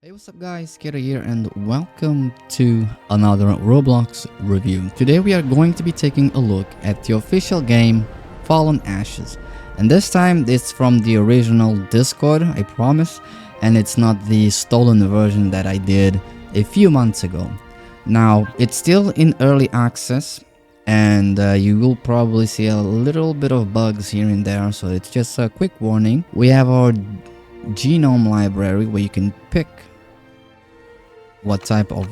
Hey, what's up guys, Kira here and welcome to another Roblox review. Today we are going to be taking a look at the official game Fallen Ashes. And this time it's from the original Discord, I promise, and it's not the stolen version that I did a few months ago. Now, it's still in early access and you will probably see a little bit of bugs here and there, so it's just a quick warning. We have our genome library where you can pick what type of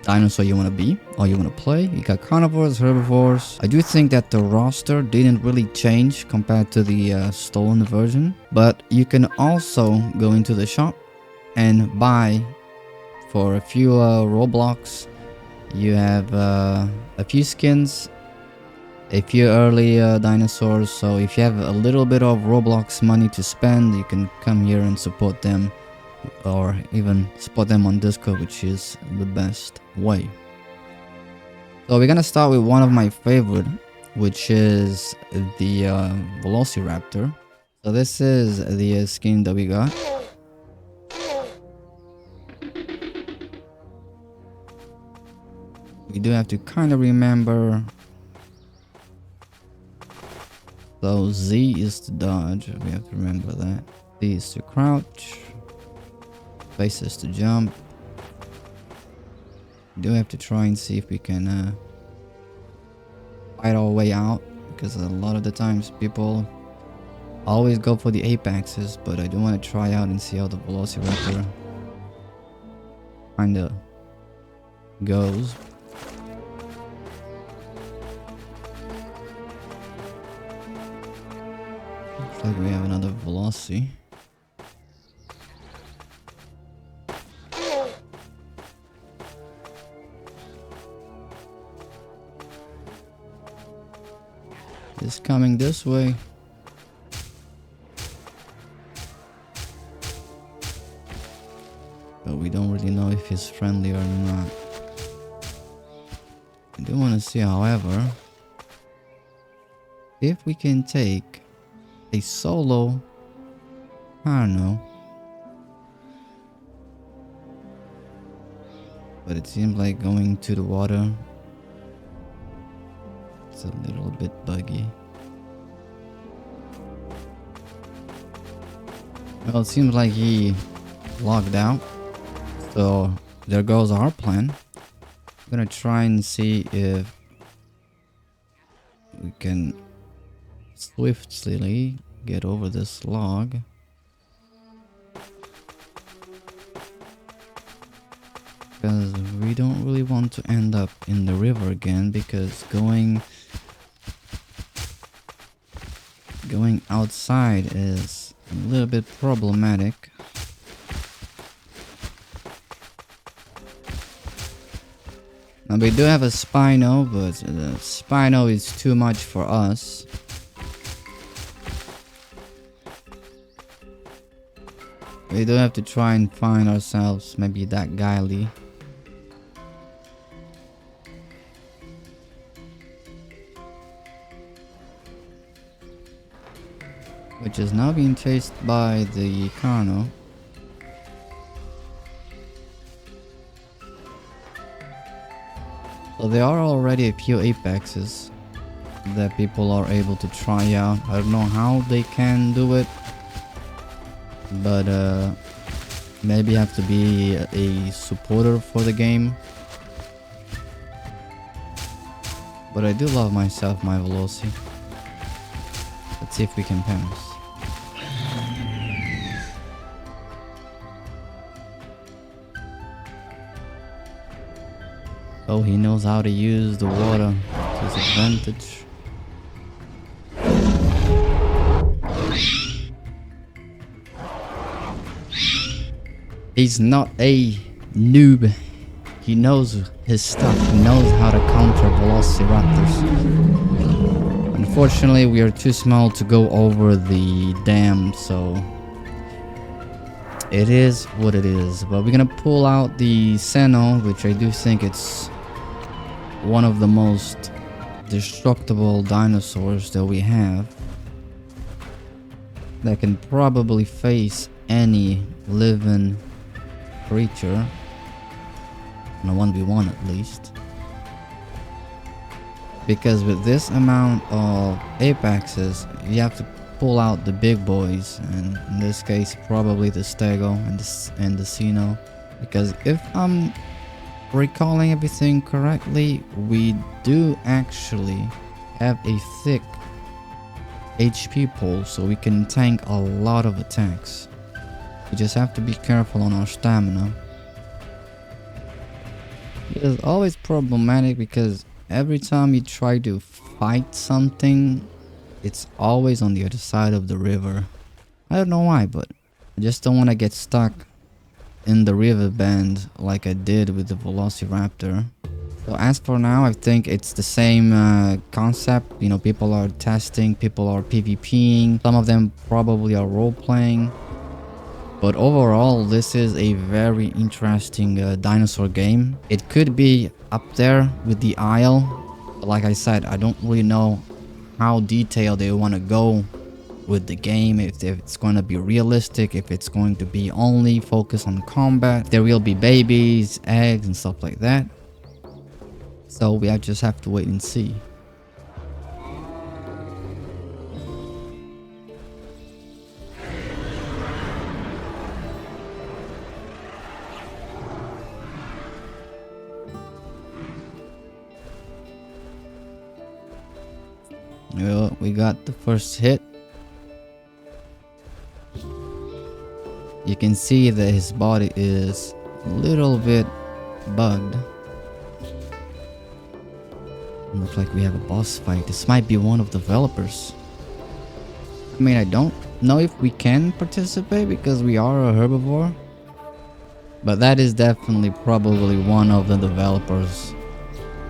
dinosaur you want to be or you want to play. You got carnivores, herbivores. I do think that the roster didn't really change compared to the stolen version, but you can also go into the shop and buy for a few Roblox. You have a few skins, a few early dinosaurs, so if you have a little bit of Roblox money to spend, you can come here and support them, or even support them on Discord, which is the best way. So we're gonna start with one of my favorite, which is the Velociraptor. So this is the skin that we got. We do have to kind of remember. So Z is to dodge, we have to remember that. Z is to crouch. Space is to jump. We do have to try and see if we can fight our way out, because a lot of the times people always go for the apexes, but I do want to try out and see how the Velociraptor kinda goes. Looks like we have another Veloci. It's coming this way. But we don't really know if he's friendly or not. I do want to see, however, if we can take a solo, I don't know. But it seems like going to the water, it's a little bit buggy. Well, it seems like he logged out. So there goes our plan. I'm gonna try and see if we can swiftly get over this log. Because we don't really want to end up in the river again, because going outside is a little bit problematic. Now we do have a Spino, but the Spino is too much for us. We do have to try and find ourselves maybe that Guily. Which is now being chased by the Carno. So there are already a few apexes that people are able to try out. I don't know how they can do it, but maybe have to be a supporter for the game. But I do love myself my Veloci. Let's see if we can pass. Oh, he knows how to use the water to his advantage. He's not a noob. He knows his stuff. He knows how to counter Velociraptors. Unfortunately, we are too small to go over the dam, so it is what it is. But we're gonna pull out the Seno, which I do think it's one of the most destructible dinosaurs that we have, that can probably face any living creature. On a 1v1 at least. Because with this amount of apexes, you have to pull out the big boys, and in this case probably the Stego and the Sino. Because if I'm recalling everything correctly, we do actually have a thick HP pool, so we can tank a lot of attacks. We just have to be careful on our stamina. It is always problematic because every time you try to fight something, it's always on the other side of the river. I don't know why, but I just don't want to get stuck in the river bend like I did with the Velociraptor. So as for now, I think it's the same concept. You know, people are testing, people are PvPing, some of them probably are role-playing. But overall, this is a very interesting dinosaur game. It could be up there with the Isle. But like I said, I don't really know how detailed they want to go with the game. If it's going to be realistic, if it's going to be only focused on combat. There will be babies, eggs, and stuff like that. So we just have to wait and see. Well, we got the first hit. You can see that his body is a little bit bugged. Looks like we have a boss fight. This might be one of the developers. I mean, I don't know if we can participate because we are a herbivore. But that is definitely probably one of the developers.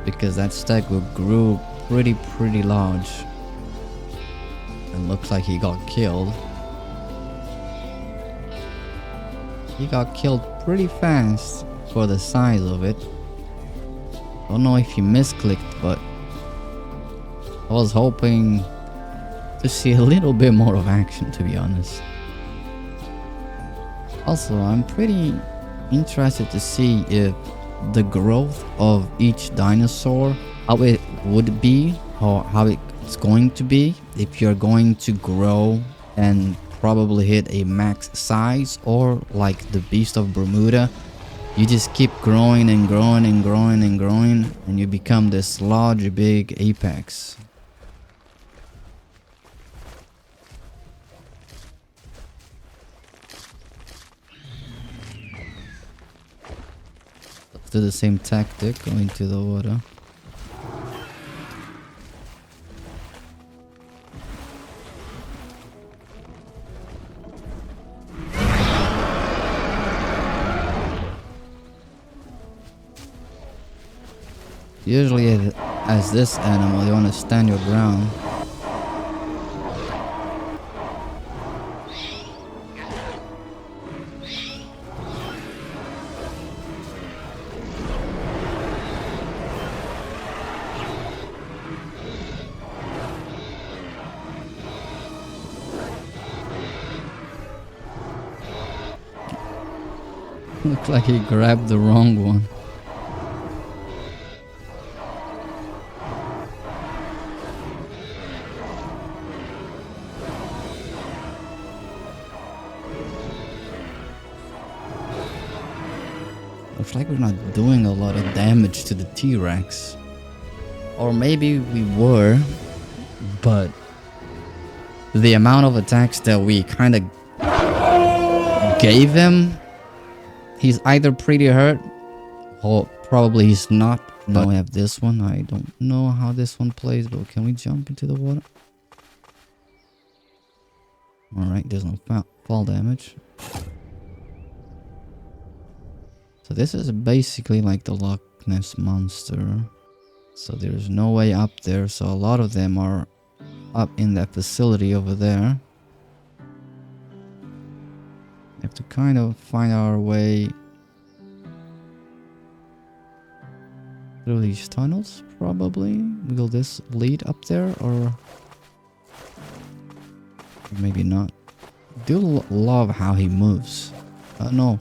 Because that stego grew pretty large. And looks like he got killed. He got killed pretty fast for the size of it. Don't know if he misclicked, but I was hoping to see a little bit more of action, to be honest. Also, I'm pretty interested to see if the growth of each dinosaur, how it would be, or how it's going to be, if you're going to grow and probably hit a max size, or like the Beast of Bermuda, you just keep growing and growing and growing and growing, and you become this large big apex. Let's do the same tactic, go into the water. Usually as this animal, you want to stand your ground. Looks like he grabbed the wrong one. Looks like we're not doing a lot of damage to the T-Rex. Or maybe we were, but the amount of attacks that we kind of gave him, he's either pretty hurt or probably he's not. Now we have this one. I don't know how this one plays, but can we jump into the water? Alright, there's no fall damage. So this is basically like the Loch Ness Monster. So there's no way up there. So a lot of them are up in that facility over there. We have to kind of find our way through these tunnels, probably. Will this lead up there, or maybe not? I do love how he moves. I don't know.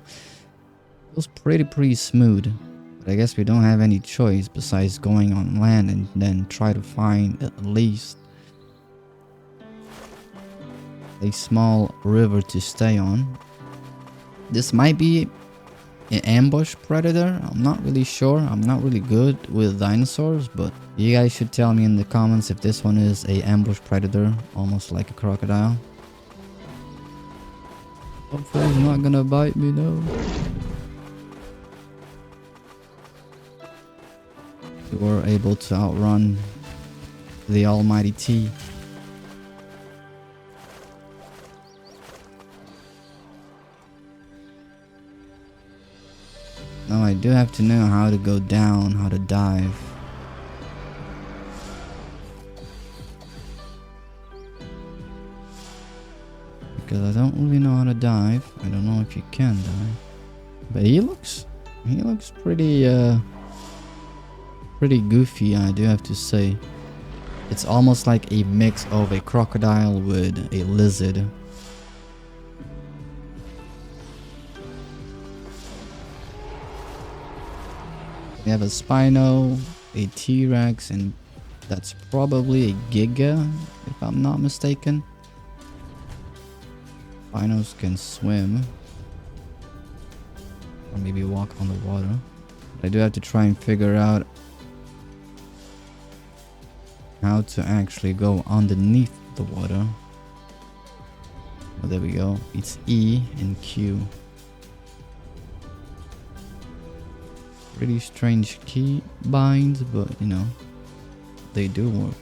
Feels pretty smooth. But I guess we don't have any choice besides going on land and then try to find at least a small river to stay on. This might be an ambush predator. I'm not really sure. I'm not really good with dinosaurs, but you guys should tell me in the comments if this one is a ambush predator, almost like a crocodile. Hopefully he's not gonna bite me, no. We were able to outrun the almighty T. Now I do have to know how to go down, how to dive. Because I don't really know how to dive. I don't know if you can dive. But he looks pretty pretty goofy, I do have to say. It's almost like a mix of a crocodile with a lizard. We have a Spino, a T-Rex, and that's probably a Giga, if I'm not mistaken. Spinos can swim. Or maybe walk on the water. But I do have to try and figure out how to actually go underneath the water. Oh, there we go. It's E and Q. Pretty strange key binds, but you know, they do work.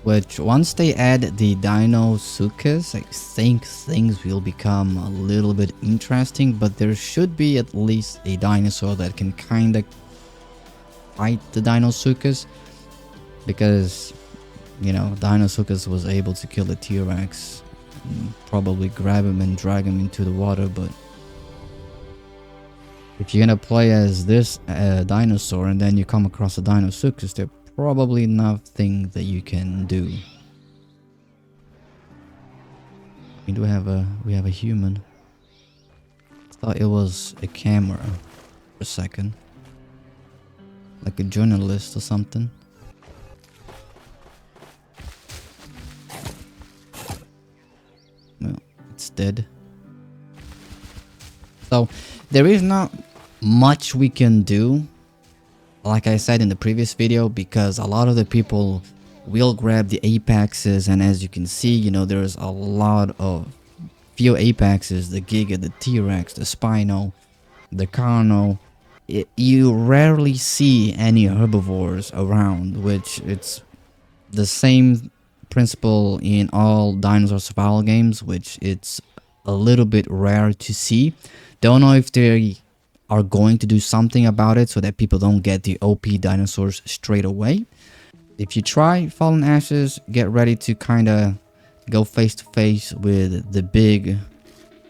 Which once they add the Dino Sukas, I think things will become a little bit interesting, but there should be at least a dinosaur that can kinda fight the Dino Sukas, because you know, Dino Sukas was able to kill the T-Rex and probably grab him and drag him into the water, but if you're gonna play as this dinosaur and then you come across a Dinosuchus, there's probably nothing that you can do. We do have a human. Thought it was a camera for a second, like a journalist or something. Well, it's dead. So there is not much we can do, like I said in the previous video, because a lot of the people will grab the apexes, and as you can see, you know, there's a lot of few apexes, the Giga, the T-Rex, the Spino, the Carno. You rarely see any herbivores around, which it's the same principle in all dinosaur survival games, which it's a little bit rare to see. Don't know if they are going to do something about it so that people don't get the OP dinosaurs straight away. If you try Fallen Ashes, get ready to kind of go face to face with the big,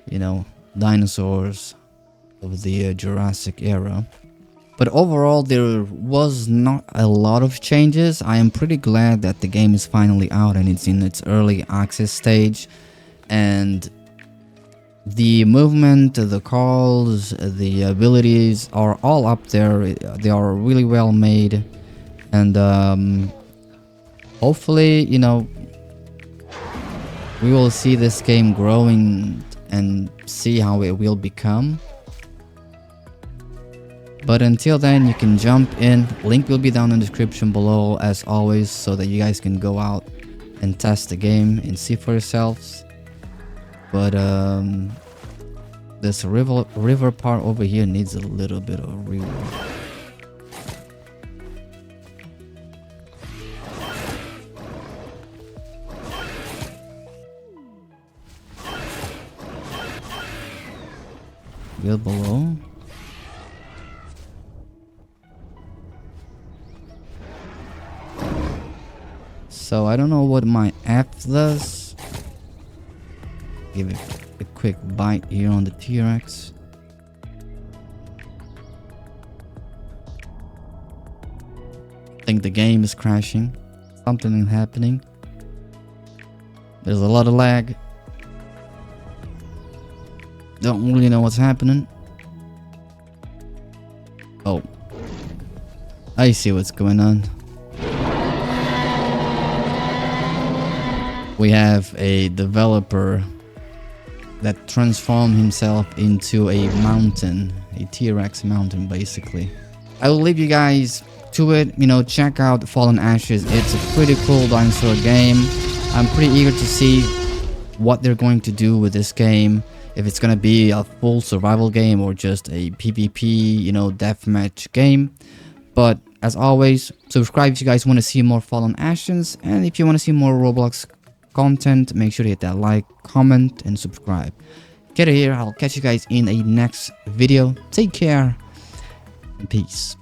you know, dinosaurs of the Jurassic era. But overall, there was not a lot of changes. I am pretty glad that the game is finally out and it's in its early access stage. And the movement, the calls, the abilities are all up there. They are really well made. And hopefully, you know, we will see this game growing and see how it will become. But until then, you can jump in. Link will be down in the description below as always, so that you guys can go out and test the game and see for yourselves. But this river part over here needs a little bit of rework. Go below. So I don't know what my F does. Give it a quick bite here on the T-Rex. I think the game is crashing. Something is happening. There's a lot of lag. Don't really know what's happening. Oh, I see what's going on. We have a developer that transformed himself into a mountain, a T-Rex mountain basically. I will leave you guys to it, you know, check out Fallen Ashes. It's a pretty cool dinosaur game. I'm pretty eager to see what they're going to do with this game, if it's gonna be a full survival game or just a PvP, you know, deathmatch game. But as always, subscribe if you guys want to see more Fallen Ashes, and if you want to see more Roblox content, make sure to hit that like, comment, and subscribe. Get it here. I'll catch you guys in a next video. Take care and peace.